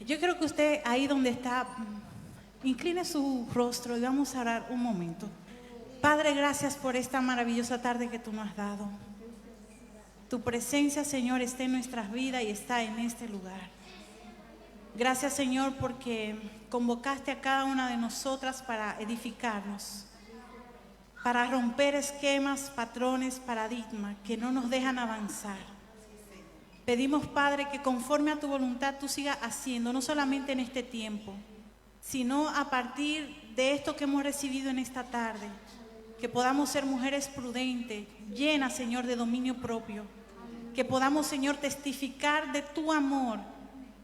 Yo creo que usted ahí donde está, incline su rostro y vamos a orar un momento. Padre, gracias por esta maravillosa tarde que tú nos has dado. Tu presencia, Señor, está en nuestras vidas y está en este lugar. Gracias, Señor, porque convocaste a cada una de nosotras para edificarnos, para romper esquemas, patrones, paradigmas que no nos dejan avanzar. Pedimos, Padre, que conforme a tu voluntad tú sigas haciendo, no solamente en este tiempo, sino a partir de esto que hemos recibido en esta tarde, que podamos ser mujeres prudentes, llenas, Señor, de dominio propio, que podamos, Señor, testificar de tu amor,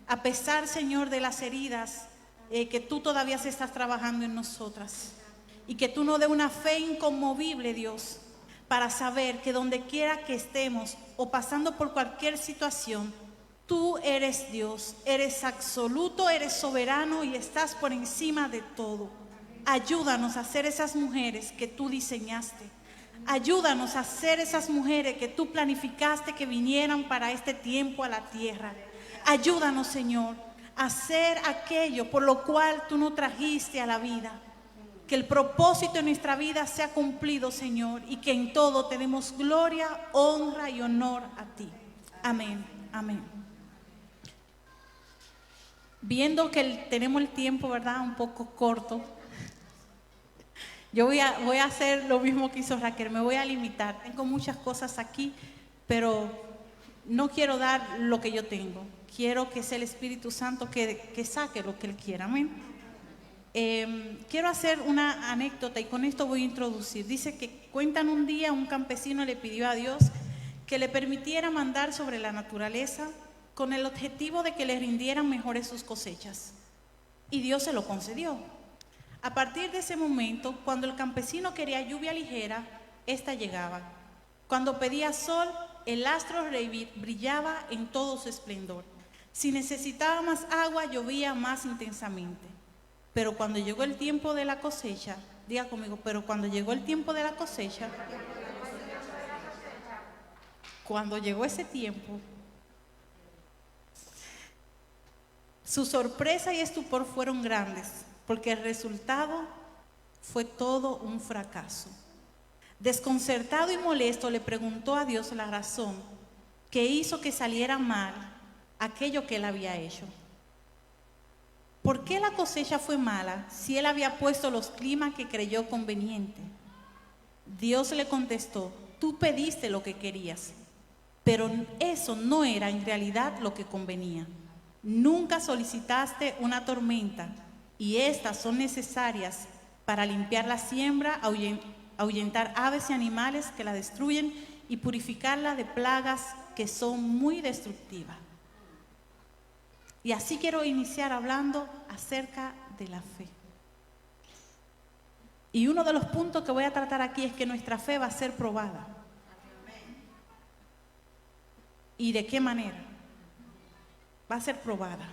a pesar, Señor, de las heridas que tú todavía estás trabajando en nosotras, y que tú nos dé una fe inconmovible, Dios, para saber que donde quiera que estemos o pasando por cualquier situación, tú eres Dios, eres absoluto, eres soberano y estás por encima de todo. Ayúdanos a ser esas mujeres que tú diseñaste. Ayúdanos a ser esas mujeres que tú planificaste que vinieran para este tiempo a la tierra. Ayúdanos, Señor, a hacer aquello por lo cual tú nos trajiste a la vida. Que el propósito de nuestra vida sea cumplido, Señor, y que en todo te demos gloria, honra y honor a ti. Amén, amén. Viendo que tenemos el tiempo, ¿verdad?, un poco corto, yo voy a hacer lo mismo que hizo Raquel, me voy a limitar. Tengo muchas cosas aquí, pero no quiero dar lo que yo tengo. Quiero que sea el Espíritu Santo que saque lo que Él quiera. Amén. Quiero hacer una anécdota y con esto voy a introducir. Dice que cuentan un día un campesino le pidió a Dios que le permitiera mandar sobre la naturaleza con el objetivo de que le rindieran mejores sus cosechas. Y Dios se lo concedió. A partir de ese momento, cuando el campesino quería lluvia ligera, esta llegaba. Cuando pedía sol, el astro brillaba en todo su esplendor. Si necesitaba más agua, llovía más intensamente. Pero cuando llegó el tiempo de la cosecha, diga conmigo, pero cuando llegó el tiempo de la cosecha, cuando llegó ese tiempo, su sorpresa y estupor fueron grandes, porque el resultado fue todo un fracaso. Desconcertado y molesto, le preguntó a Dios la razón que hizo que saliera mal aquello que él había hecho. ¿Por qué la cosecha fue mala si él había puesto los climas que creyó conveniente? Dios le contestó: tú pediste lo que querías, pero eso no era en realidad lo que convenía. Nunca solicitaste una tormenta, y estas son necesarias para limpiar la siembra, ahuyentar aves y animales que la destruyen y purificarla de plagas que son muy destructivas. Y así quiero iniciar hablando acerca de la fe. Y uno de los puntos que voy a tratar aquí es que nuestra fe va a ser probada. ¿Y de qué manera? Va a ser probada.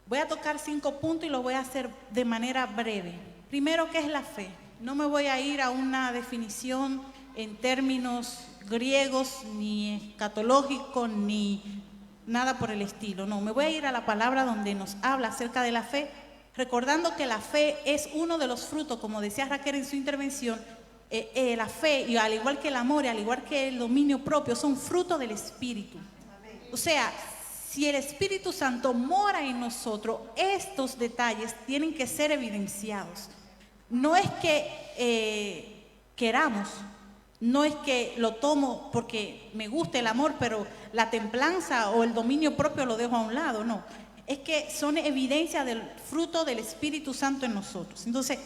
Voy a tocar 5 puntos y lo voy a hacer de manera breve. Primero, ¿qué es la fe? No me voy a ir a una definición en términos griegos, ni escatológicos, ni nada por el estilo. No, me voy a ir a la palabra donde nos habla acerca de la fe, recordando que la fe es uno de los frutos, como decía Raquel en su intervención. La fe, y al igual que el amor, y al igual que el dominio propio, son frutos del Espíritu. O sea, si el Espíritu Santo mora en nosotros, estos detalles tienen que ser evidenciados. No es que queramos, no es que lo tomo porque me gusta el amor, pero la templanza o el dominio propio lo dejo a un lado, no. Es que son evidencia del fruto del Espíritu Santo en nosotros. Entonces,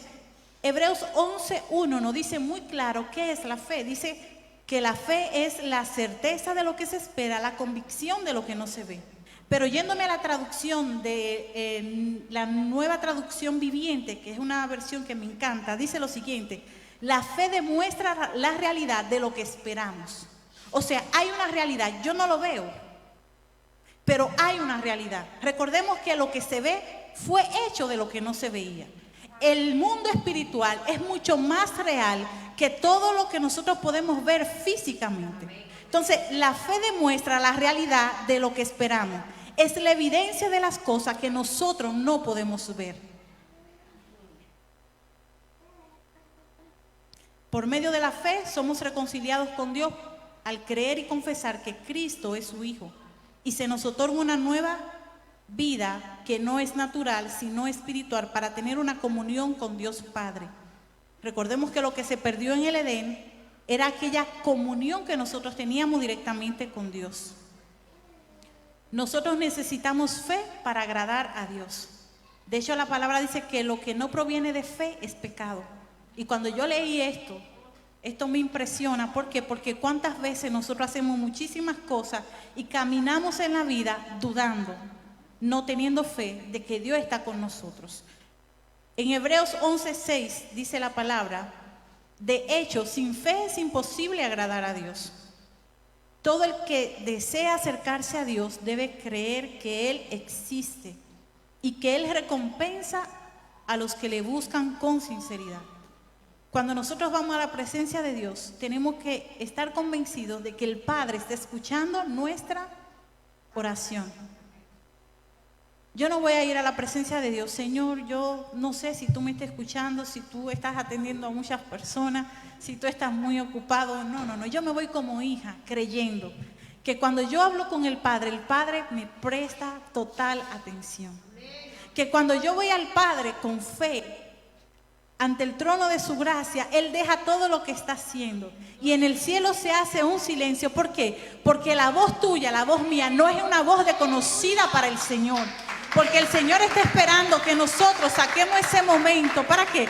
Hebreos 11:1 nos dice muy claro qué es la fe. Dice que la fe es la certeza de lo que se espera, la convicción de lo que no se ve. Pero yéndome a la traducción de la Nueva Traducción Viviente, que es una versión que me encanta, dice lo siguiente: la fe demuestra la realidad de lo que esperamos. O sea, hay una realidad, yo no lo veo, pero hay una realidad. Recordemos que lo que se ve fue hecho de lo que no se veía. El mundo espiritual es mucho más real que todo lo que nosotros podemos ver físicamente. Entonces, la fe demuestra la realidad de lo que esperamos. Es la evidencia de las cosas que nosotros no podemos ver. Por medio de la fe somos reconciliados con Dios al creer y confesar que Cristo es su Hijo. Y se nos otorga una nueva vida que no es natural, sino espiritual, para tener una comunión con Dios Padre. Recordemos que lo que se perdió en el Edén era aquella comunión que nosotros teníamos directamente con Dios. Nosotros necesitamos fe para agradar a Dios. De hecho, la palabra dice que lo que no proviene de fe es pecado. Y cuando yo leí esto me impresiona. ¿Por qué? Porque cuántas veces nosotros hacemos muchísimas cosas y caminamos en la vida dudando, no teniendo fe de que Dios está con nosotros. En Hebreos 11:6 dice la palabra: de hecho, sin fe es imposible agradar a Dios. Todo el que desea acercarse a Dios debe creer que Él existe y que Él recompensa a los que le buscan con sinceridad. Cuando nosotros vamos a la presencia de Dios, tenemos que estar convencidos de que el Padre está escuchando nuestra oración. Yo no voy a ir a la presencia de Dios: Señor, yo no sé si tú me estás escuchando, si tú estás atendiendo a muchas personas, si tú estás muy ocupado. No. Yo me voy como hija, creyendo que cuando yo hablo con el Padre me presta total atención. Que cuando yo voy al Padre con fe, ante el trono de su gracia, Él deja todo lo que está haciendo. Y en el cielo se hace un silencio. ¿Por qué? Porque la voz tuya, la voz mía, no es una voz desconocida para el Señor. Porque el Señor está esperando que nosotros saquemos ese momento. ¿Para qué?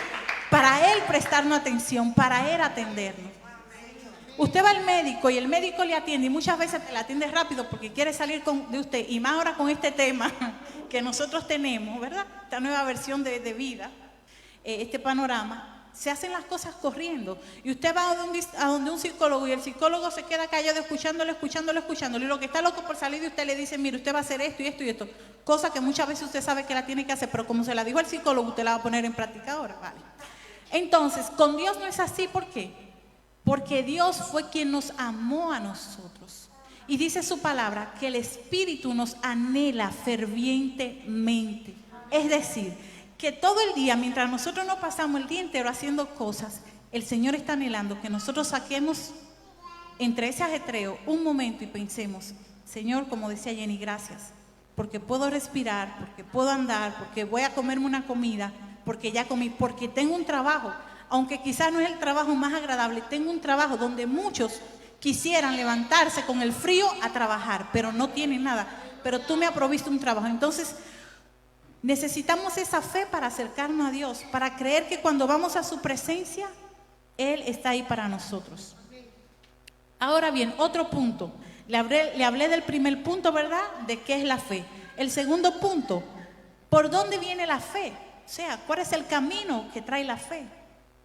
Para Él prestarnos atención, para Él atendernos. Usted va al médico y el médico le atiende, y muchas veces le atiende rápido porque quiere salir de usted. Y más ahora con este tema que nosotros tenemos, ¿verdad? Esta nueva versión de vida. Este panorama, se hacen las cosas corriendo. Y usted va a donde un psicólogo y el psicólogo se queda callado escuchándolo. Y lo que está loco por salir de usted le dice: mire, usted va a hacer esto y esto y esto. Cosa que muchas veces usted sabe que la tiene que hacer, pero como se la dijo el psicólogo, usted la va a poner en práctica ahora. Vale. Entonces, con Dios no es así. ¿Por qué? Porque Dios fue quien nos amó a nosotros. Y dice su palabra que el Espíritu nos anhela fervientemente. Es decir, que todo el día, mientras nosotros no pasamos el día entero haciendo cosas, el Señor está anhelando que nosotros saquemos entre ese ajetreo un momento y pensemos: Señor, como decía Jenny, gracias, porque puedo respirar, porque puedo andar, porque voy a comerme una comida, porque ya comí, porque tengo un trabajo, aunque quizás no es el trabajo más agradable, tengo un trabajo donde muchos quisieran levantarse con el frío a trabajar, pero no tienen nada, pero tú me has provisto un trabajo. Entonces, necesitamos esa fe para acercarnos a Dios, para creer que cuando vamos a su presencia, Él está ahí para nosotros. Ahora bien, otro punto. Le hablé del primer punto, ¿verdad? De qué es la fe. El segundo punto, ¿por dónde viene la fe? O sea, ¿cuál es el camino que trae la fe?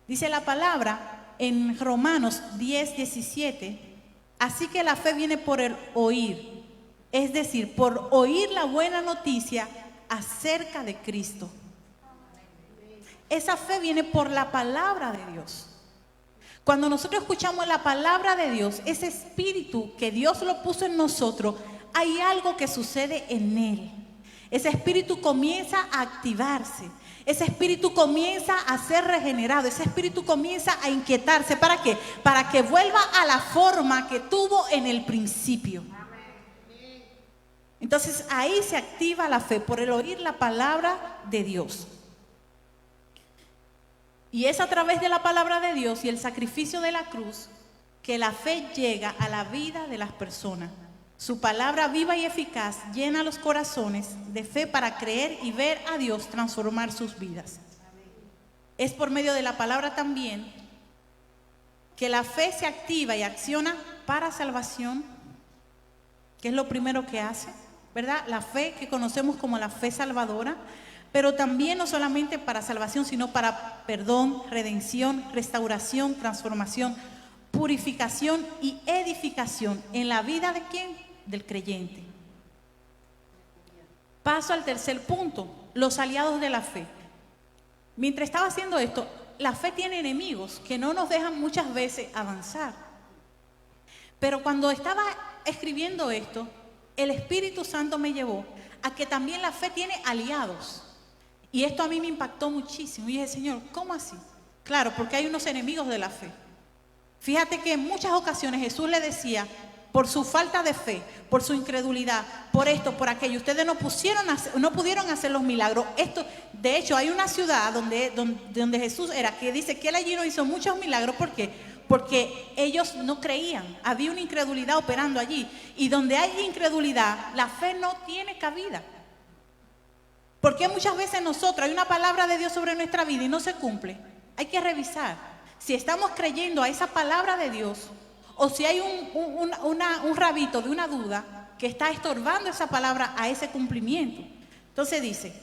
Dice la palabra en Romanos 10:17, así que la fe viene por el oír, es decir, por oír la buena noticia acerca de Cristo. Esa fe viene por la palabra de Dios. Cuando nosotros escuchamos la palabra de Dios, ese espíritu que Dios lo puso en nosotros, hay algo que sucede en él. Ese espíritu comienza a activarse. Ese espíritu comienza a ser regenerado. Ese espíritu comienza a inquietarse. ¿Para qué? Para que vuelva a la forma que tuvo en el principio. Entonces ahí se activa la fe, por el oír la palabra de Dios. Y es a través de la palabra de Dios y el sacrificio de la cruz que la fe llega a la vida de las personas. Su palabra viva y eficaz llena los corazones de fe para creer y ver a Dios transformar sus vidas. Es por medio de la palabra también que la fe se activa y acciona para salvación, que es lo primero que hace, ¿verdad? La fe que conocemos como la fe salvadora, pero también no solamente para salvación, sino para perdón, redención, restauración, transformación, purificación y edificación en la vida de ¿quién? Del creyente. Paso al tercer punto, los aliados de la fe. Mientras estaba haciendo esto, la fe tiene enemigos que no nos dejan muchas veces avanzar. Pero cuando estaba escribiendo esto, el Espíritu Santo me llevó a que también la fe tiene aliados. Y esto a mí me impactó muchísimo. Y dije, Señor, ¿cómo así? Claro, porque hay unos enemigos de la fe. Fíjate que en muchas ocasiones Jesús le decía, por su falta de fe, por su incredulidad, por esto, por aquello, ustedes no pudieron hacer los milagros. De hecho, hay una ciudad donde Jesús era, que dice que él allí no hizo muchos milagros. ¿Por qué? Porque ellos no creían, había una incredulidad operando allí. Y donde hay incredulidad, la fe no tiene cabida. Porque muchas veces nosotros, hay una palabra de Dios sobre nuestra vida y no se cumple. Hay que revisar si estamos creyendo a esa palabra de Dios o si hay un rabito de una duda que está estorbando esa palabra a ese cumplimiento. Entonces dice,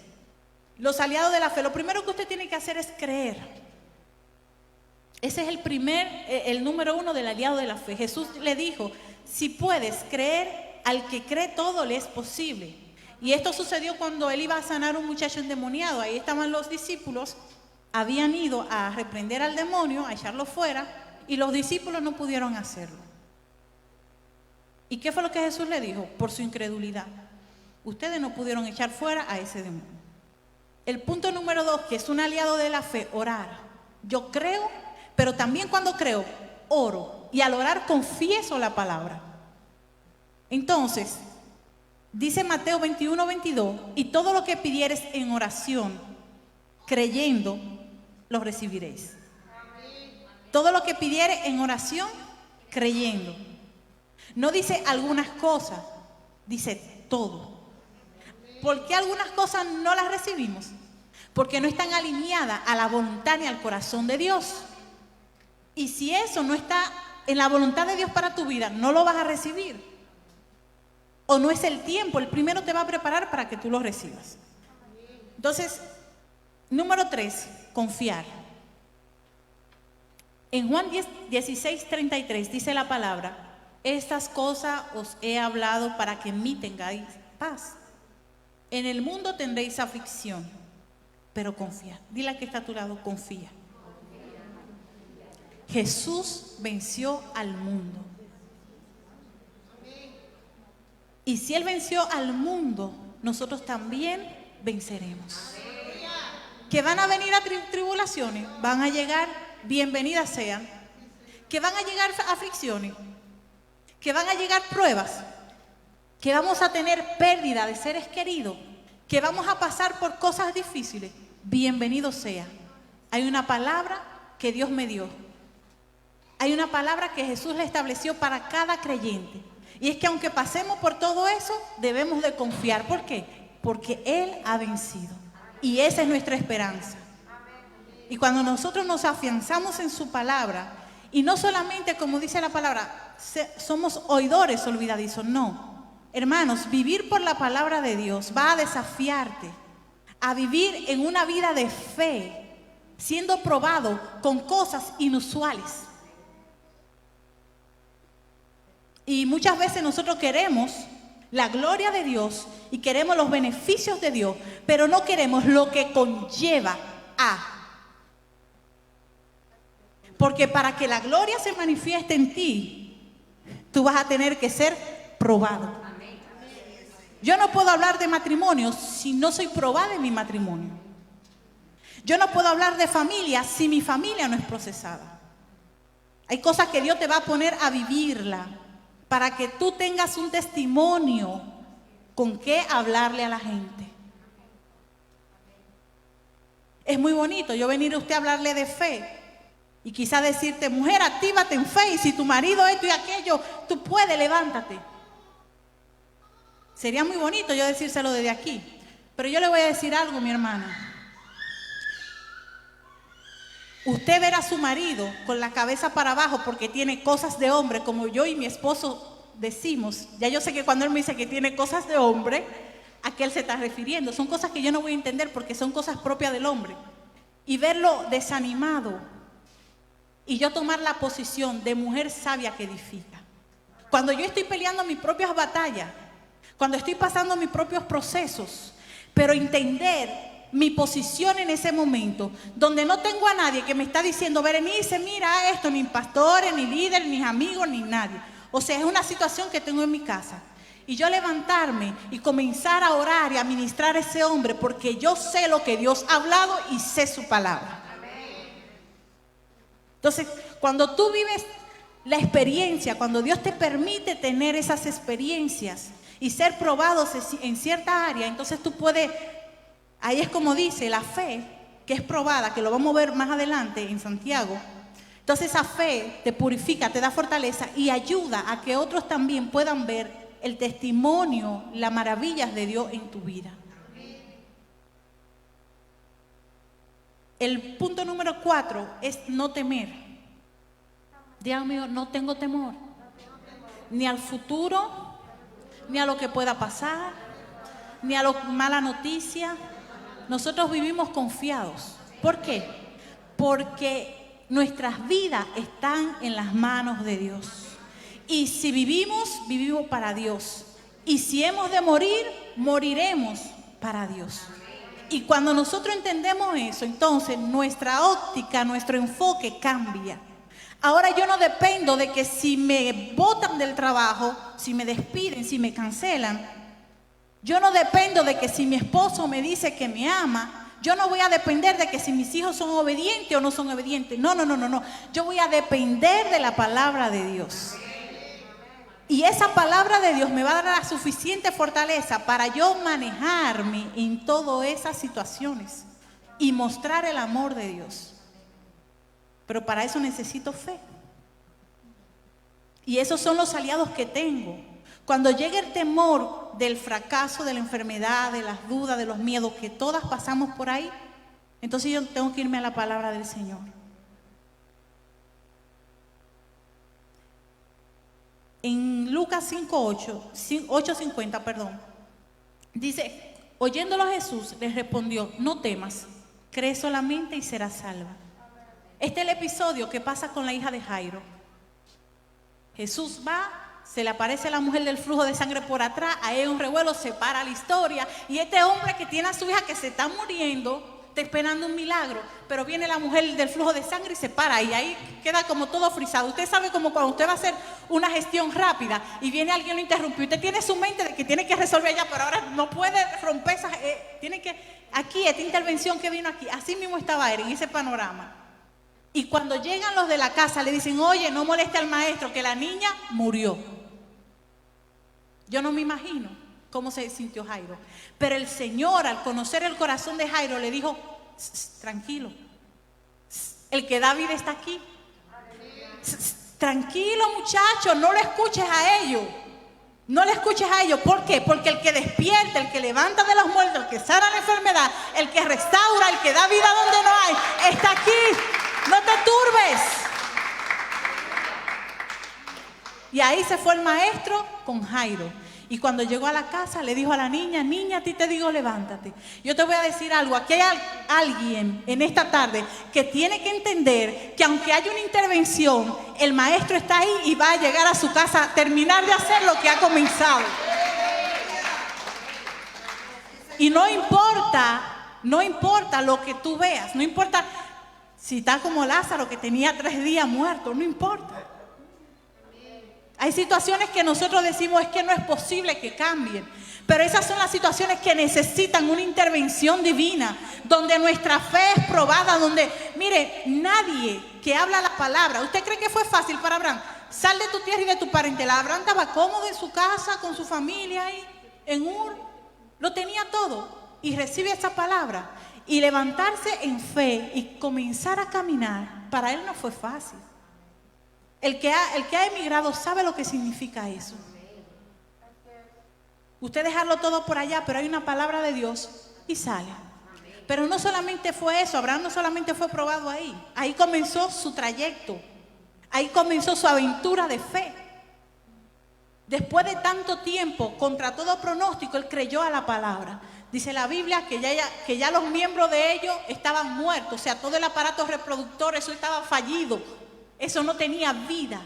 los aliados de la fe, lo primero que usted tiene que hacer es creer. Ese es el número uno del aliado de la fe. Jesús le dijo, si puedes creer, al que cree todo le es posible. Y esto sucedió cuando él iba a sanar a un muchacho endemoniado. Ahí estaban los discípulos, habían ido a reprender al demonio, a echarlo fuera, y los discípulos no pudieron hacerlo. ¿Y qué fue lo que Jesús le dijo? Por su incredulidad. Ustedes no pudieron echar fuera a ese demonio. El punto número 2, que es un aliado de la fe, orar. Yo creo, pero también cuando creo, oro. Y al orar confieso la palabra. Entonces, dice Mateo 21:22, y todo lo que pidieres en oración, creyendo, lo recibiréis. Todo lo que pidieres en oración, creyendo. No dice algunas cosas, dice todo. ¿Por qué algunas cosas no las recibimos? Porque no están alineadas a la voluntad ni al corazón de Dios. Y si eso no está en la voluntad de Dios para tu vida, no lo vas a recibir. O no es el tiempo, el primero te va a preparar para que tú lo recibas. Entonces, número 3, confiar. En Juan 16:33 dice la palabra, estas cosas os he hablado para que en mí tengáis paz. En el mundo tendréis aflicción, pero confía. Dile al que está a tu lado, confía. Jesús venció al mundo. Y si Él venció al mundo, nosotros también venceremos. Que van a venir a tribulaciones, van a llegar, bienvenidas sean. Que van a llegar aflicciones, que van a llegar pruebas, que vamos a tener pérdida de seres queridos, que vamos a pasar por cosas difíciles, bienvenido sea. Hay una palabra que Dios me dio. Hay una palabra que Jesús le estableció para cada creyente. Y es que aunque pasemos por todo eso, debemos de confiar. ¿Por qué? Porque Él ha vencido. Y esa es nuestra esperanza. Y cuando nosotros nos afianzamos en su palabra, y no solamente, como dice la palabra, somos oidores olvidadizos, no. Hermanos, vivir por la palabra de Dios va a desafiarte a vivir en una vida de fe, siendo probado con cosas inusuales. Y muchas veces nosotros queremos la gloria de Dios y queremos los beneficios de Dios, pero no queremos lo que conlleva a. Porque para que la gloria se manifieste en ti, tú vas a tener que ser probado. Yo no puedo hablar de matrimonio si no soy probada en mi matrimonio. Yo no puedo hablar de familia si mi familia no es procesada. Hay cosas que Dios te va a poner a vivirla para que tú tengas un testimonio con qué hablarle a la gente. Es muy bonito yo venir a usted a hablarle de fe y quizá decirte, mujer, actívate en fe, y si tu marido esto y aquello, tú puedes, levántate. Sería muy bonito yo decírselo desde aquí, pero yo le voy a decir algo, mi hermana. Usted ver a su marido con la cabeza para abajo porque tiene cosas de hombre, como yo y mi esposo decimos. Ya yo sé que cuando él me dice que tiene cosas de hombre, ¿a qué él se está refiriendo? Son cosas que yo no voy a entender porque son cosas propias del hombre. Y verlo desanimado y yo tomar la posición de mujer sabia que edifica. Cuando yo estoy peleando mis propias batallas, cuando estoy pasando mis propios procesos, pero entender mi posición en ese momento, donde no tengo a nadie que me está diciendo, Berenice, mira esto, ni pastores, ni líderes, ni amigos, ni nadie. O sea, es una situación que tengo en mi casa. Y yo levantarme y comenzar a orar y a ministrar a ese hombre, porque yo sé lo que Dios ha hablado y sé su palabra. Entonces, cuando tú vives la experiencia, cuando Dios te permite tener esas experiencias y ser probados en cierta área, entonces tú puedes, ahí es como dice, la fe que es probada, que lo vamos a ver más adelante en Santiago. Entonces esa fe te purifica, te da fortaleza y ayuda a que otros también puedan ver el testimonio, las maravillas de Dios en tu vida. El punto número 4 es no temer. Dios mío, no tengo temor. Ni al futuro, ni a lo que pueda pasar, ni a la mala noticia. Nosotros vivimos confiados. ¿Por qué? Porque nuestras vidas están en las manos de Dios. Y si vivimos, vivimos para Dios. Y si hemos de morir, moriremos para Dios. Y cuando nosotros entendemos eso, entonces nuestra óptica, nuestro enfoque cambia. Ahora yo no dependo de que si me botan del trabajo, si me despiden, si me cancelan. Yo no dependo de que si mi esposo me dice que me ama. Yo no voy a depender de que si mis hijos son obedientes o no son obedientes. No. Yo voy a depender de la palabra de Dios. Y esa palabra de Dios me va a dar la suficiente fortaleza para yo manejarme en todas esas situaciones y mostrar el amor de Dios. Pero para eso necesito fe. Y esos son los aliados que tengo. Cuando llegue el temor del fracaso, de la enfermedad, de las dudas, de los miedos, que todas pasamos por ahí, entonces yo tengo que irme a la palabra del Señor. En Lucas 8:50, dice, oyéndolo Jesús les respondió, no temas, cree solamente y serás salva. Este es el episodio que pasa con la hija de Jairo. Jesús va, se le aparece a la mujer del flujo de sangre por atrás, ahí hay un revuelo, se para la historia, y este hombre que tiene a su hija que se está muriendo, está esperando un milagro, pero viene la mujer del flujo de sangre y se para, y ahí queda como todo frisado. Usted sabe como cuando usted va a hacer una gestión rápida y viene alguien y lo interrumpe, usted tiene su mente de que tiene que resolver ya, pero ahora no puede romper esa, tiene que, aquí, esta intervención que vino aquí, así mismo estaba él en ese panorama. Y cuando llegan los de la casa le dicen, oye, no moleste al maestro, que la niña murió. Yo no me imagino cómo se sintió Jairo. Pero el Señor, al conocer el corazón de Jairo, le dijo, tranquilo, el que da vida está aquí. Tranquilo, muchacho, no lo escuches a ellos. No le escuches a ellos. ¿Por qué? Porque el que despierta, el que levanta de los muertos, el que sana la enfermedad, el que restaura, el que da vida donde no hay, está aquí. No te turbes. Y ahí se fue el maestro con Jairo. Y cuando llegó a la casa le dijo a la niña, niña, a ti te digo, levántate. Yo te voy a decir algo, aquí hay alguien en esta tarde que tiene que entender que aunque haya una intervención, el maestro está ahí y va a llegar a su casa a terminar de hacer lo que ha comenzado. Y no importa lo que tú veas, no importa si está como Lázaro que tenía 3 días muerto, no importa. Hay situaciones que nosotros decimos es que no es posible que cambien, pero esas son las situaciones que necesitan una intervención divina, donde nuestra fe es probada, donde, mire, nadie que habla la palabra, ¿usted cree que fue fácil para Abraham? Sal de tu tierra y de tu parentela. Abraham estaba cómodo en su casa, con su familia ahí, en Ur, lo tenía todo, y recibe esa palabra, y levantarse en fe y comenzar a caminar, para él no fue fácil. El que ha emigrado sabe lo que significa eso. Usted dejarlo todo por allá, pero hay una palabra de Dios y sale. Pero no solamente fue eso, Abraham no solamente fue probado ahí. Ahí comenzó su trayecto. Ahí comenzó su aventura de fe. Después de tanto tiempo, contra todo pronóstico, él creyó a la palabra. Dice la Biblia que ya los miembros de ellos estaban muertos. O sea, todo el aparato reproductor, eso estaba fallido. Eso no tenía vida.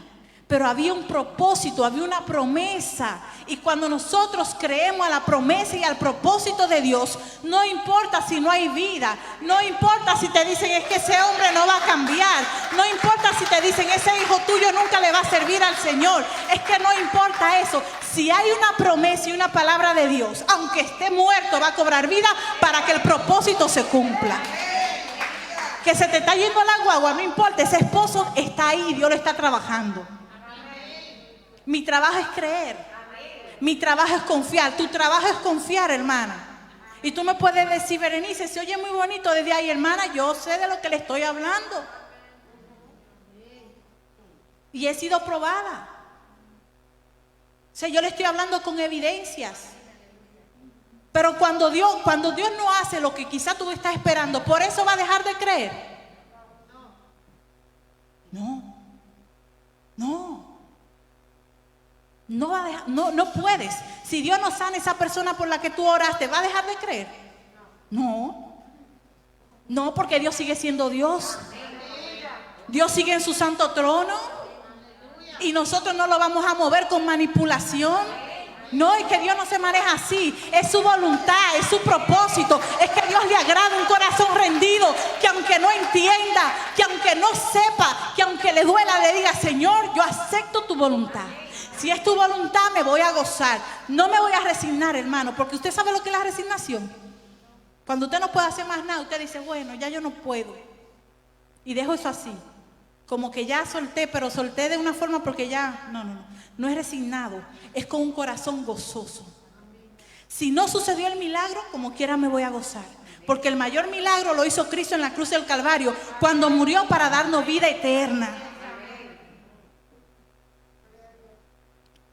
pero había un propósito, había una promesa. Y cuando nosotros creemos a la promesa y al propósito de Dios, no importa si no hay vida, no importa si te dicen es que ese hombre no va a cambiar, no importa si te dicen ese hijo tuyo nunca le va a servir al Señor, es que no importa eso. Si hay una promesa y una palabra de Dios, aunque esté muerto, va a cobrar vida para que el propósito se cumpla. Que se te está yendo la guagua, no importa, ese esposo está ahí, Dios lo está trabajando. Mi trabajo es creer. Mi trabajo es confiar. Tu trabajo es confiar, hermana. Y tú me puedes decir, Berenice, se oye muy bonito desde ahí, hermana. Yo sé de lo que le estoy hablando. Y he sido probada. O sea, yo le estoy hablando con evidencias. Pero cuando Dios no hace lo que quizá tú estás esperando, ¿por eso va a dejar de creer? No. No va a dejar, no puedes. Si Dios no sana a esa persona por la que tú oraste, ¿va a dejar de creer? No, porque Dios sigue siendo Dios. Dios sigue en su santo trono. Y nosotros no lo vamos a mover con manipulación. No, es que Dios no se maneja así. Es su voluntad, es su propósito. Es que a Dios le agrada un corazón rendido, que aunque no entienda, que aunque no sepa, que aunque le duela, le diga, Señor, yo acepto tu voluntad. Si es tu voluntad, me voy a gozar. No me voy a resignar, hermano, porque usted sabe lo que es la resignación. Cuando usted no puede hacer más nada, usted dice, bueno, ya yo no puedo. Y dejo eso así. Como que ya solté, pero solté de una forma porque ya, no es resignado, es con un corazón gozoso. Si no sucedió el milagro, como quiera me voy a gozar. Porque el mayor milagro lo hizo Cristo en la cruz del Calvario, cuando murió para darnos vida eterna.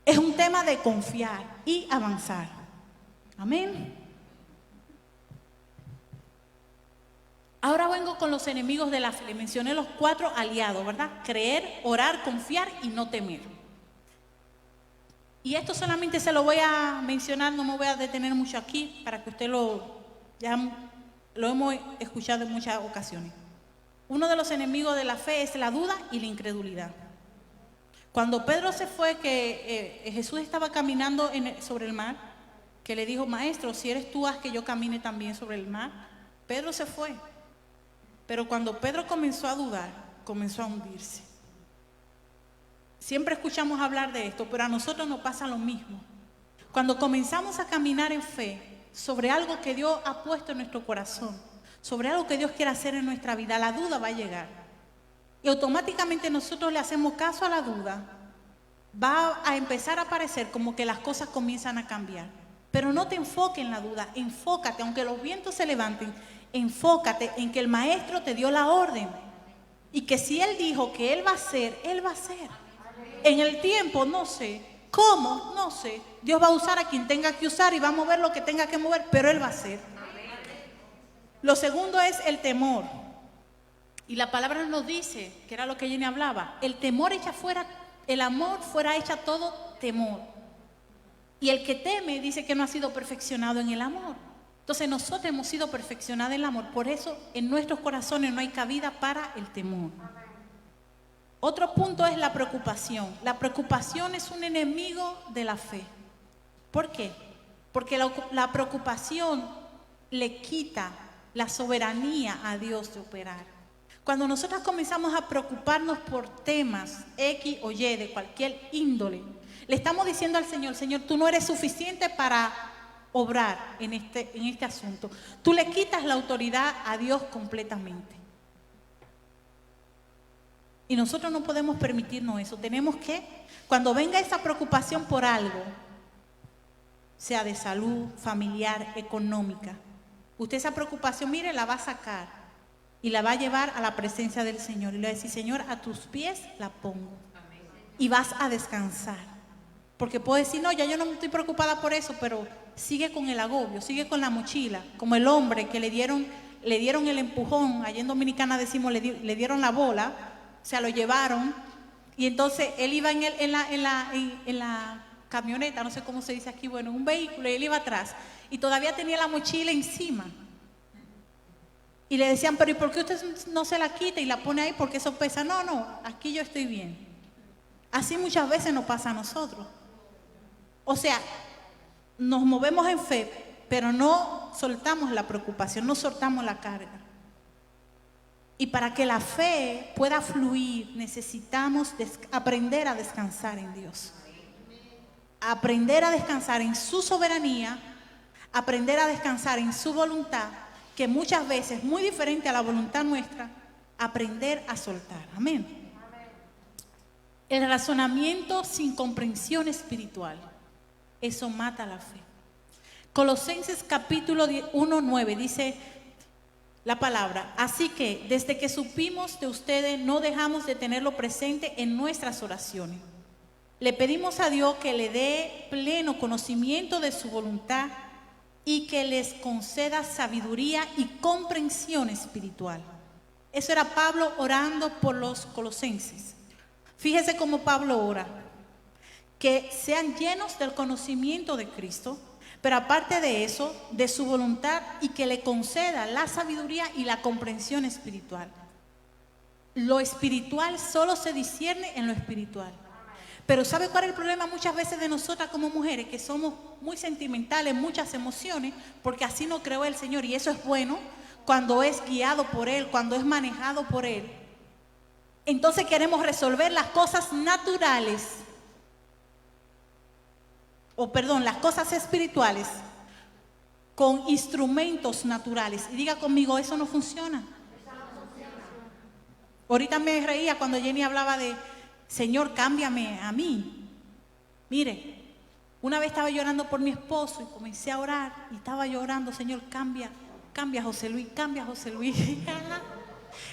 Es un tema de confiar y avanzar. Amén. Ahora vengo con los enemigos de la fe. Le mencioné los 4 aliados, ¿verdad? Creer, orar, confiar y no temer. Y esto solamente se lo voy a mencionar, no me voy a detener mucho aquí para que usted ya lo hemos escuchado en muchas ocasiones. Uno de los enemigos de la fe es la duda y la incredulidad. Cuando Pedro se fue, que Jesús estaba caminando sobre el mar, que le dijo, maestro, si eres tú, haz que yo camine también sobre el mar. Pedro se fue. Pero cuando Pedro comenzó a dudar, comenzó a hundirse. Siempre escuchamos hablar de esto, pero a nosotros nos pasa lo mismo. Cuando comenzamos a caminar en fe sobre algo que Dios ha puesto en nuestro corazón, sobre algo que Dios quiere hacer en nuestra vida, la duda va a llegar. Y automáticamente nosotros le hacemos caso a la duda, va a empezar a parecer como que las cosas comienzan a cambiar. Pero no te enfoques en la duda, enfócate, aunque los vientos se levanten, enfócate en que el maestro te dio la orden. Y que si él dijo que él va a hacer, él va a hacer. En el tiempo, no sé, ¿cómo? No sé. Dios va a usar a quien tenga que usar y va a mover lo que tenga que mover, pero él va a hacer. Lo segundo es el temor. Y la palabra nos dice, que era lo que Jenny hablaba, el temor echa fuera, el amor fuera echa todo temor. Y el que teme dice que no ha sido perfeccionado en el amor. Entonces nosotros hemos sido perfeccionados en el amor, por eso en nuestros corazones no hay cabida para el temor. Otro punto es la preocupación. La preocupación es un enemigo de la fe. ¿Por qué? Porque la preocupación le quita la soberanía a Dios de operar. Cuando nosotros comenzamos a preocuparnos por temas X o Y de cualquier índole, le estamos diciendo al Señor, Señor, tú no eres suficiente para obrar en este asunto. Tú le quitas la autoridad a Dios completamente. Y nosotros no podemos permitirnos eso. Tenemos que, cuando venga esa preocupación por algo, sea de salud, familiar, económica, usted esa preocupación, mire, la va a sacar y la va a llevar a la presencia del Señor. Y le va a decir, Señor, a tus pies la pongo. Y vas a descansar. Porque puedo decir, no, ya yo no estoy preocupada por eso, pero sigue con el agobio, sigue con la mochila. Como el hombre que le dieron el empujón, allá en Dominicana decimos, le dieron la bola, o sea, lo llevaron. Y entonces él iba en la camioneta, no sé cómo se dice aquí, bueno, en un vehículo, y él iba atrás. Y todavía tenía la mochila encima. Y le decían, pero ¿y por qué usted no se la quita y la pone ahí? Porque eso pesa. No, aquí yo estoy bien. Así muchas veces nos pasa a nosotros. O sea, nos movemos en fe, pero no soltamos la preocupación, no soltamos la carga. Y para que la fe pueda fluir, necesitamos aprender a descansar en Dios. Aprender a descansar en su soberanía, aprender a descansar en su voluntad, que muchas veces, muy diferente a la voluntad nuestra, aprender a soltar. Amén. El razonamiento sin comprensión espiritual, eso mata la fe. Colosenses capítulo 1:9 dice la palabra: así que desde que supimos de ustedes no dejamos de tenerlo presente en nuestras oraciones. Le pedimos a Dios que le dé pleno conocimiento de su voluntad y que les conceda sabiduría y comprensión espiritual. Eso era Pablo orando por los colosenses. Fíjese cómo Pablo ora: que sean llenos del conocimiento de Cristo, pero aparte de eso, de su voluntad, y que le conceda la sabiduría y la comprensión espiritual. Lo espiritual solo se discierne en lo espiritual. Pero ¿sabe cuál es el problema muchas veces de nosotras como mujeres? Que somos muy sentimentales, muchas emociones, porque así nos creó el Señor, y eso es bueno cuando es guiado por Él, cuando es manejado por Él. Entonces queremos resolver las cosas naturales, las cosas espirituales con instrumentos naturales. Y diga conmigo, eso no funciona. Ahorita me reía cuando Jenny hablaba de: Señor, cámbiame a mí. Mire, una vez estaba llorando por mi esposo y comencé a orar y estaba llorando: Señor, cambia a José Luis, cambia a José Luis.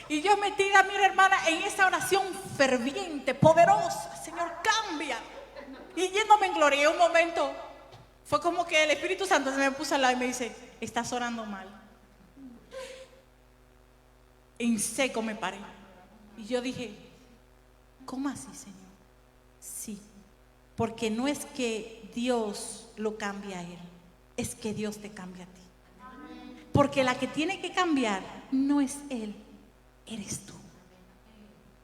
Y yo metida, mira hermana, en esa oración ferviente, poderosa: Señor, cambia. Y yéndome en gloria, y un momento fue como que el Espíritu Santo se me puso al lado y me dice: estás orando mal. En seco me paré. Y yo dije: ¿cómo así, Señor? Sí, porque no es que Dios lo cambie a Él, es que Dios te cambia a ti. Porque la que tiene que cambiar no es Él, eres tú.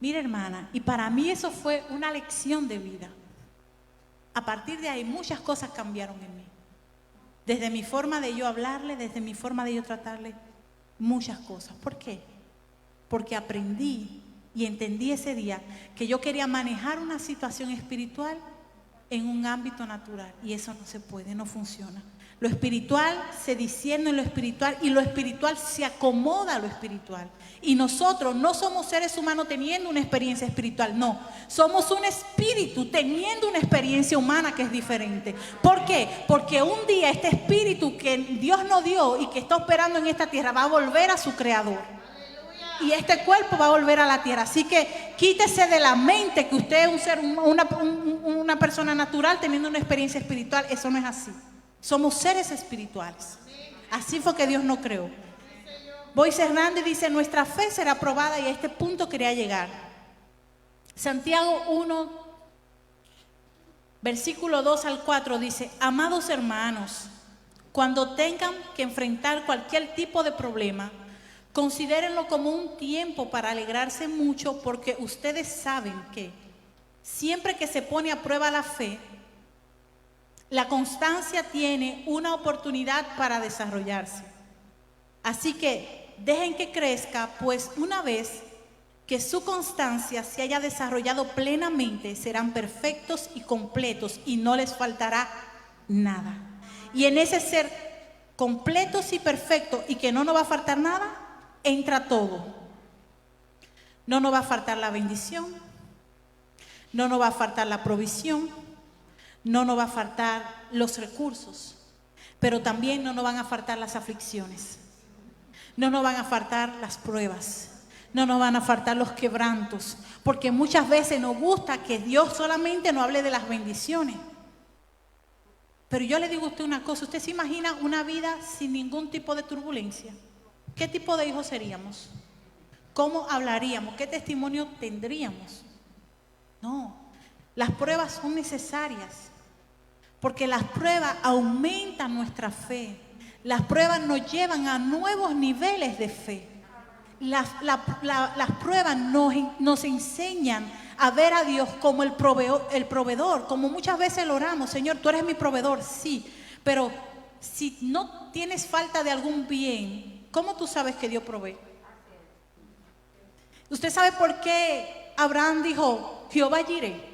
Mira hermana, y para mí eso fue una lección de vida. A partir de ahí muchas cosas cambiaron en mí. Desde mi forma de yo hablarle, desde mi forma de yo tratarle, muchas cosas. ¿Por qué? Porque aprendí y entendí ese día que yo quería manejar una situación espiritual en un ámbito natural, y eso no se puede, no funciona. Lo espiritual se discierne en lo espiritual, y lo espiritual se acomoda a lo espiritual. Y nosotros no somos seres humanos teniendo una experiencia espiritual, no. Somos un espíritu teniendo una experiencia humana que es diferente. ¿Por qué? Porque un día este espíritu que Dios nos dio y que está operando en esta tierra va a volver a su creador. Y este cuerpo va a volver a la tierra. Así que quítese de la mente que usted es un ser, una persona natural teniendo una experiencia espiritual. Eso no es así. Somos seres espirituales. Así fue que Dios nos creó. Boyce Hernández dice: nuestra fe será probada, y a este punto quería llegar. Santiago 1, versículo 2 al 4 dice: amados hermanos, cuando tengan que enfrentar cualquier tipo de problema, considérenlo como un tiempo para alegrarse mucho, porque ustedes saben que siempre que se pone a prueba la fe, la constancia tiene una oportunidad para desarrollarse. Así que dejen que crezca, pues una vez que su constancia se haya desarrollado plenamente, serán perfectos y completos y no les faltará nada. Y en ese ser completos y perfectos y que no nos va a faltar nada, entra todo. No nos va a faltar la bendición, no nos va a faltar la provisión, no nos va a faltar los recursos, pero también no nos van a faltar las aflicciones, no nos van a faltar las pruebas, no nos van a faltar los quebrantos, porque muchas veces nos gusta que Dios solamente nos hable de las bendiciones. Pero yo le digo a usted una cosa: ¿usted se imagina una vida sin ningún tipo de turbulencia? ¿Qué tipo de hijos seríamos? ¿Cómo hablaríamos? ¿Qué testimonio tendríamos? No, las pruebas son necesarias, porque las pruebas aumentan nuestra fe. Las pruebas nos llevan a nuevos niveles de fe. Las pruebas nos enseñan a ver a Dios como el proveedor, como muchas veces lo oramos. Señor, tú eres mi proveedor, sí, pero si no tienes falta de algún bien, ¿cómo tú sabes que Dios provee? ¿Usted sabe por qué Abraham dijo, Jehová Jireh?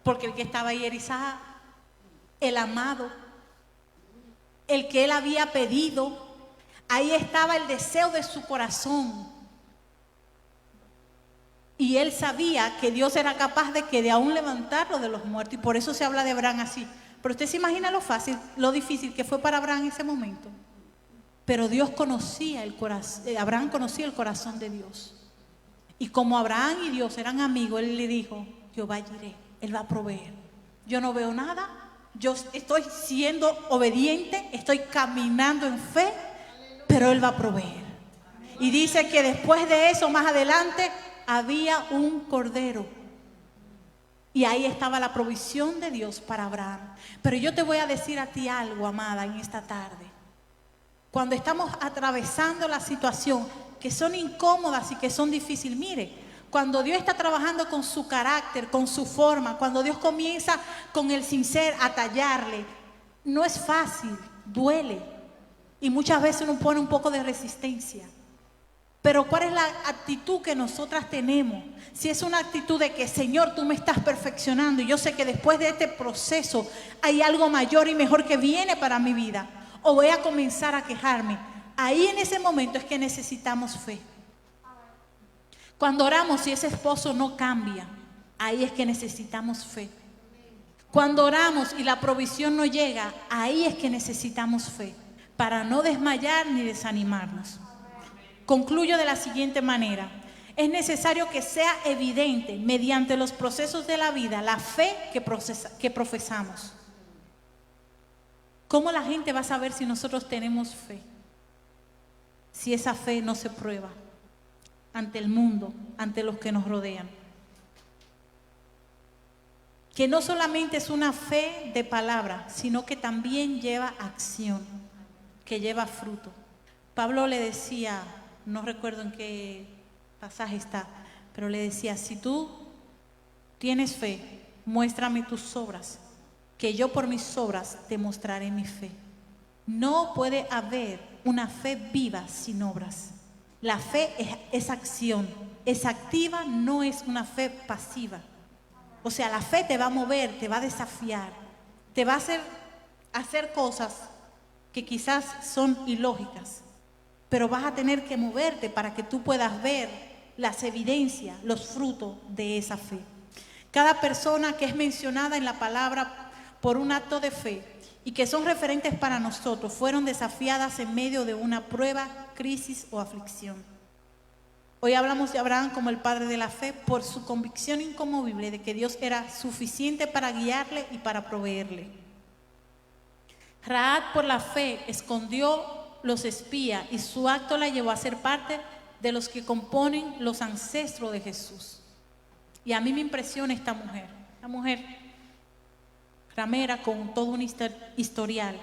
Porque el que estaba ahí era Isaac, el amado, el que él había pedido. Ahí estaba el deseo de su corazón. Y él sabía que Dios era capaz de aún levantarlo de los muertos. Y por eso se habla de Abraham así. Pero usted se imagina lo fácil, lo difícil que fue para Abraham en ese momento. Pero Dios conocía el corazón, Abraham conocía el corazón de Dios. Y como Abraham y Dios eran amigos, él le dijo, Jehová Jireh, él va a proveer. Yo no veo nada, yo estoy siendo obediente, estoy caminando en fe, pero él va a proveer. Y dice que después de eso, más adelante, había un cordero. Y ahí estaba la provisión de Dios para Abraham. Pero yo te voy a decir a ti algo, amada, en esta tarde. Cuando estamos atravesando la situación, que son incómodas y que son difíciles, mire, cuando Dios está trabajando con su carácter, con su forma, cuando Dios comienza con el sincero a tallarle, no es fácil, duele. Y muchas veces uno pone un poco de resistencia. Pero ¿cuál es la actitud que nosotras tenemos? Si es una actitud de que, Señor, tú me estás perfeccionando y yo sé que después de este proceso hay algo mayor y mejor que viene para mi vida, o voy a comenzar a quejarme. Ahí en ese momento es que necesitamos fe. Cuando oramos y ese esposo no cambia, ahí es que necesitamos fe. Cuando oramos y la provisión no llega, ahí es que necesitamos fe, para no desmayar ni desanimarnos. Concluyo de la siguiente manera. Es necesario que sea evidente mediante los procesos de la vida la fe que profesamos. ¿Cómo la gente va a saber si nosotros tenemos fe? Si esa fe no se prueba ante el mundo, ante los que nos rodean. Que no solamente es una fe de palabra, sino que también lleva acción, que lleva fruto. Pablo le decía, no recuerdo en qué pasaje está, pero le decía, si tú tienes fe, muéstrame tus obras, que yo por mis obras te mostraré mi fe. No puede haber una fe viva sin obras. La fe es acción, es activa, no es una fe pasiva. O sea, la fe te va a mover, te va a desafiar, te va a hacer cosas que quizás son ilógicas, pero vas a tener que moverte para que tú puedas ver las evidencias, los frutos de esa fe. Cada persona que es mencionada en la palabra por un acto de fe y que son referentes para nosotros, fueron desafiadas en medio de una prueba, crisis o aflicción. Hoy hablamos de Abraham como el padre de la fe por su convicción inconmovible de que Dios era suficiente para guiarle y para proveerle. Rahab por la fe escondió los espías y su acto la llevó a ser parte de los que componen los ancestros de Jesús. Y a mí me impresiona esta mujer, la mujer ramera con todo un historial,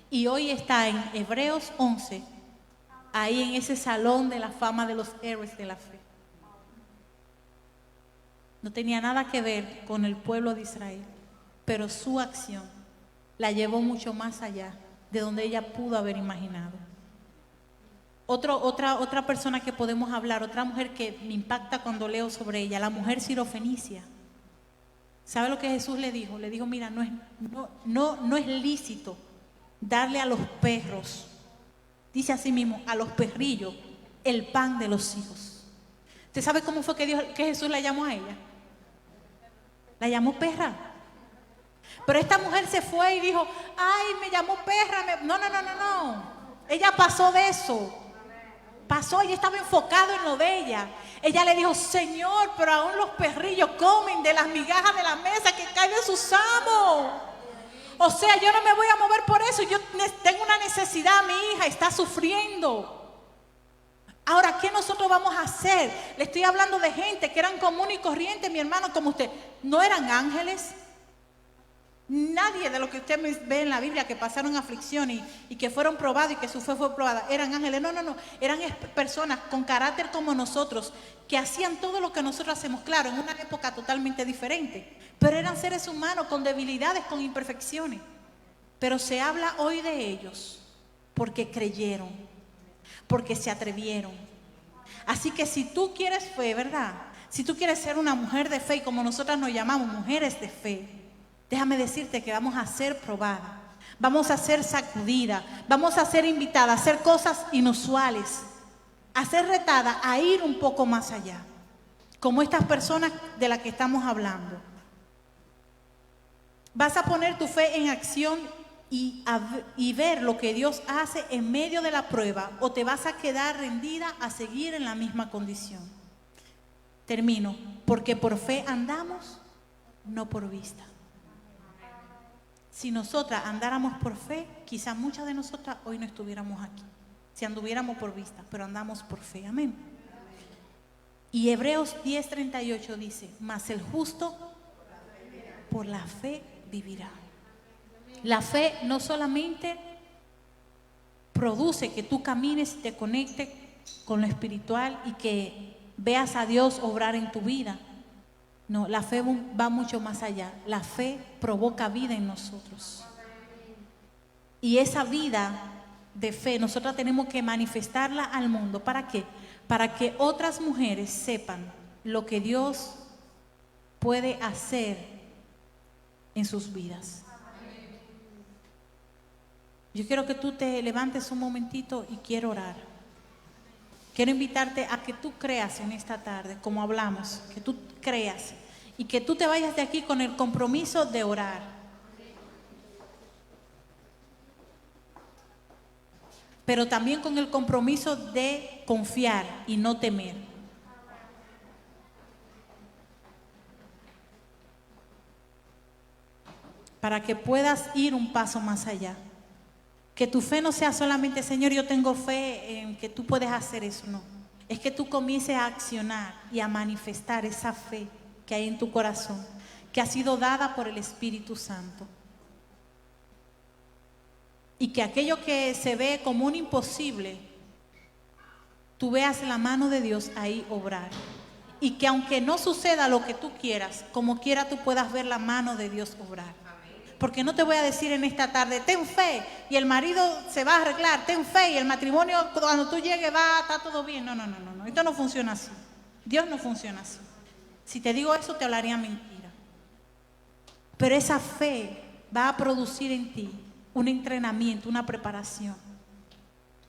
y hoy está en Hebreos 11, ahí en ese salón de la fama de los héroes de la fe. No tenía nada que ver con el pueblo de Israel, pero su acción la llevó mucho más allá de donde ella pudo haber imaginado. Otra persona que podemos hablar, otra mujer que me impacta cuando leo sobre ella, la mujer sirofenicia. ¿Sabe lo que Jesús le dijo? Le dijo, mira, no es lícito darle a los perros, dice así mismo, a los perrillos, el pan de los hijos. ¿Usted sabe cómo fue que Jesús la llamó a ella? La llamó perra. Pero esta mujer se fue y dijo, ay, me llamó perra. No. Ella pasó de eso. Pasó, ella estaba enfocada en lo de ella. Ella le dijo, Señor, pero aún los perrillos comen de las migajas de la mesa que caen de sus amos. O sea, yo no me voy a mover por eso. Yo tengo una necesidad, mi hija está sufriendo. Ahora, ¿qué nosotros vamos a hacer? Le estoy hablando de gente que eran común y corriente, mi hermano, como usted. ¿No eran ángeles? Nadie de lo que usted ve en la Biblia que pasaron aflicción y que fueron probados y que su fe fue probada eran ángeles. No, eran personas con carácter como nosotros, que hacían todo lo que nosotros hacemos, claro, en una época totalmente diferente, pero eran seres humanos con debilidades, con imperfecciones. Pero se habla hoy de ellos porque creyeron, porque se atrevieron. Así que si tú quieres fe, ¿verdad? Si tú quieres ser una mujer de fe, y como nosotras nos llamamos mujeres de fe, déjame decirte que vamos a ser probadas, vamos a ser sacudidas, vamos a ser invitadas a hacer cosas inusuales, a ser retadas a ir un poco más allá, como estas personas de las que estamos hablando. Vas a poner tu fe en acción y ver lo que Dios hace en medio de la prueba, o te vas a quedar rendida a seguir en la misma condición. Termino, porque por fe andamos, no por vista. Si nosotras andáramos por fe, quizás muchas de nosotras hoy no estuviéramos aquí, si anduviéramos por vista, pero andamos por fe. Amén. Y Hebreos 10:38 dice, mas el justo por la fe vivirá. La fe no solamente produce que tú camines y te conectes con lo espiritual y que veas a Dios obrar en tu vida. No, la fe va mucho más allá. La fe provoca vida en nosotros. Y esa vida de fe nosotros tenemos que manifestarla al mundo. ¿Para qué? Para que otras mujeres sepan lo que Dios puede hacer en sus vidas. Yo quiero que tú te levantes un momentito y quiero orar. Quiero invitarte a que tú creas en esta tarde, como hablamos, que tú creas y que tú te vayas de aquí con el compromiso de orar. Pero también con el compromiso de confiar y no temer. Para que puedas ir un paso más allá. Que tu fe no sea solamente, Señor, yo tengo fe en que tú puedes hacer eso, no. Es que tú comiences a accionar y a manifestar esa fe que hay en tu corazón, que ha sido dada por el Espíritu Santo. Y que aquello que se ve como un imposible, tú veas la mano de Dios ahí obrar. Y que aunque no suceda lo que tú quieras, como quiera tú puedas ver la mano de Dios obrar. Porque no te voy a decir en esta tarde, ten fe y el marido se va a arreglar, ten fe y el matrimonio cuando tú llegues está todo bien. No. Esto no funciona así. Dios no funciona así. Si te digo eso te hablaría mentira. Pero esa fe va a producir en ti un entrenamiento, una preparación.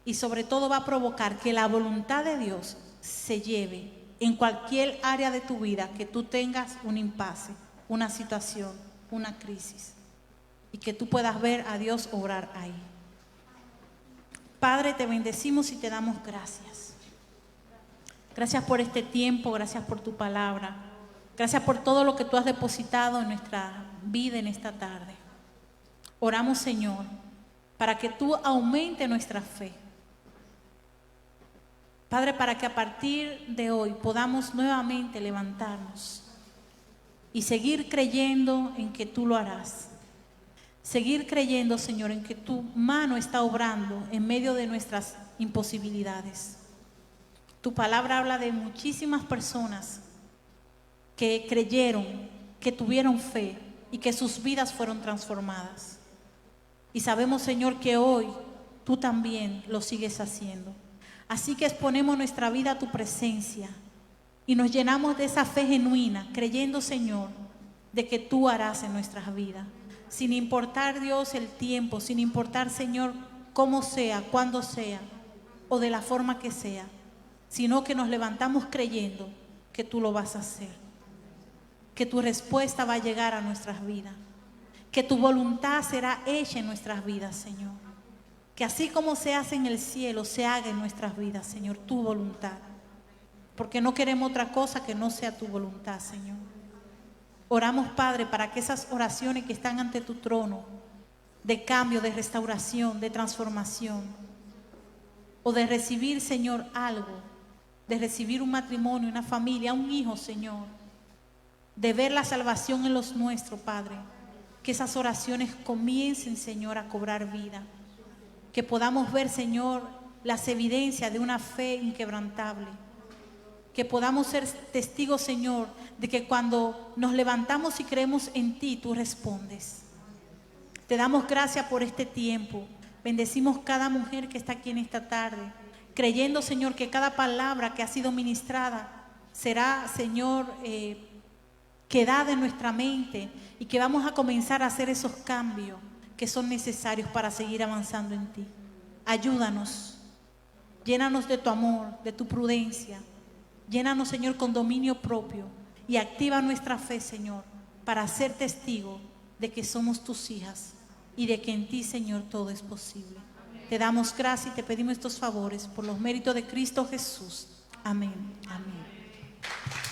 Y sobre todo va a provocar que la voluntad de Dios se lleve en cualquier área de tu vida que tú tengas un impasse, una situación, una crisis. Y que tú puedas ver a Dios obrar ahí. Padre, te bendecimos y te damos gracias. Gracias por este tiempo, gracias por tu palabra. Gracias por todo lo que tú has depositado en nuestra vida en esta tarde. Oramos, Señor, para que tú aumente nuestra fe. Padre, para que a partir de hoy podamos nuevamente levantarnos y seguir creyendo en que tú lo harás. Seguir creyendo, Señor, en que tu mano está obrando en medio de nuestras imposibilidades. Tu palabra habla de muchísimas personas que creyeron, que tuvieron fe y que sus vidas fueron transformadas. Y sabemos, Señor, que hoy tú también lo sigues haciendo. Así que exponemos nuestra vida a tu presencia y nos llenamos de esa fe genuina, creyendo, Señor, de que tú harás en nuestras vidas. Sin importar, Dios, el tiempo, sin importar, Señor, cómo sea, cuándo sea o de la forma que sea, sino que nos levantamos creyendo que tú lo vas a hacer, que tu respuesta va a llegar a nuestras vidas, que tu voluntad será hecha en nuestras vidas, Señor, que así como se hace en el cielo, se haga en nuestras vidas, Señor, tu voluntad, porque no queremos otra cosa que no sea tu voluntad, Señor. Oramos, Padre, para que esas oraciones que están ante tu trono, de cambio, de restauración, de transformación, o de recibir, Señor, algo, de recibir un matrimonio, una familia, un hijo, Señor, de ver la salvación en los nuestros, Padre, que esas oraciones comiencen, Señor, a cobrar vida. Que podamos ver, Señor, las evidencias de una fe inquebrantable. Que podamos ser testigos, Señor, de que cuando nos levantamos y creemos en ti, tú respondes. Te damos gracias por este tiempo. Bendecimos cada mujer que está aquí en esta tarde, creyendo, Señor, que cada palabra que ha sido ministrada será, Señor, quedada en nuestra mente, y que vamos a comenzar a hacer esos cambios que son necesarios para seguir avanzando en ti. Ayúdanos, llénanos de tu amor, de tu prudencia. Llénanos, Señor, con dominio propio, y activa nuestra fe, Señor, para ser testigo de que somos tus hijas y de que en ti, Señor, todo es posible. Te damos gracias y te pedimos estos favores por los méritos de Cristo Jesús. Amén. Amén.